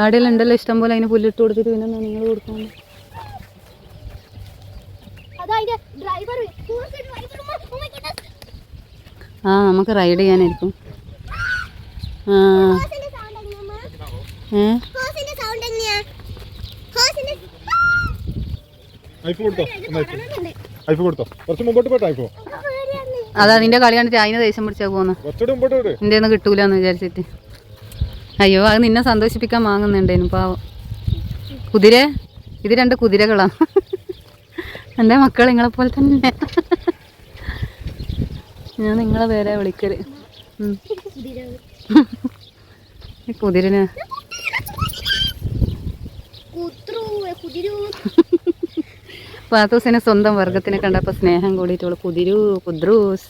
ആടെല്ലാം ഉണ്ടല്ലോ ഇഷ്ടം പോലെ അതിന് പുല്ലിട്ട് കൊടുത്തിട്ട് പിന്നെ നിങ്ങൾ കൊടുക്കണം. ആ നമുക്ക് റൈഡ് ചെയ്യാനായിരിക്കും. അതാ നിന്റെ കളി കണ്ടിട്ട് അതിന് ദേഷ്യം പിടിച്ചാ പോന്ന്. നിന്റെ ഒന്നും കിട്ടൂലെന്ന് വിചാരിച്ചിട്ട്. അയ്യോ അത് നിന്നെ സന്തോഷിപ്പിക്കാൻ വാങ്ങുന്നുണ്ടേനു പാവം. കുതിര, ഇത് 2 കുതിരകളാ. എൻ്റെ മക്കൾ നിങ്ങളെപ്പോലെ തന്നെ. ഞാൻ നിങ്ങളെ പേരെ വിളിക്കല്. കുതിരന് പാത്തൂസിനെ സ്വന്തം വർഗത്തിനെ കണ്ടപ്പോ സ്നേഹം കൂടിയിട്ടുള്ളു. കുതിരു കുദ്രൂസ്.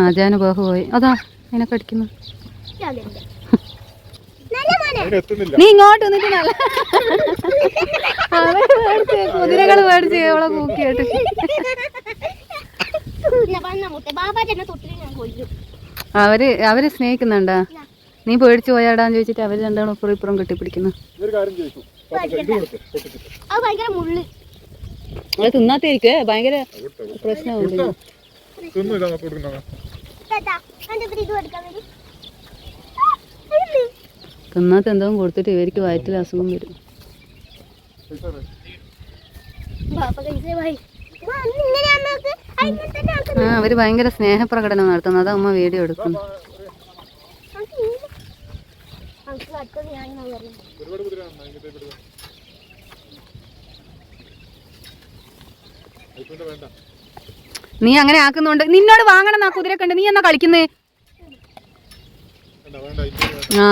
ആജാന് ബാഹു പോയി. അതാ അതിനെ കടിക്കുന്നു. നീ ഇങ്ങോട്ട് വന്നിട്ട് നല്ല കുതിരകൾ മേടിച്ച് അവളെ കൂക്കിയായിട്ട്. അവര് സ്നേഹിക്കുന്നുണ്ടാ? നീ പേടിച്ചു പോയാടാന്ന് ചോദിച്ചിട്ട് അവര് രണ്ടാളും ഇപ്പുറം ഇപ്പുറം കെട്ടിപ്പിടിക്കുന്നു. അത് തിന്നാത്തിരിക്കേ ഭയങ്കര പ്രശ്നമുണ്ട്. തിന്നാത്ത എന്തോ കൊടുത്തിട്ട് ഇവർക്ക് വയറ്റിൽ അസുഖം വരും. ആ അവര് ഭയങ്കര സ്നേഹപ്രകടനം നടത്തുന്നു. അതാ അമ്മ വീഡിയോ എടുക്കുന്നു. നീ അങ്ങനെ ആക്കുന്നുണ്ട്. നിന്നോട് വാങ്ങണം ആ കുതിര കണ്ട്. നീ എന്നാ കളിക്കുന്നേ? ആ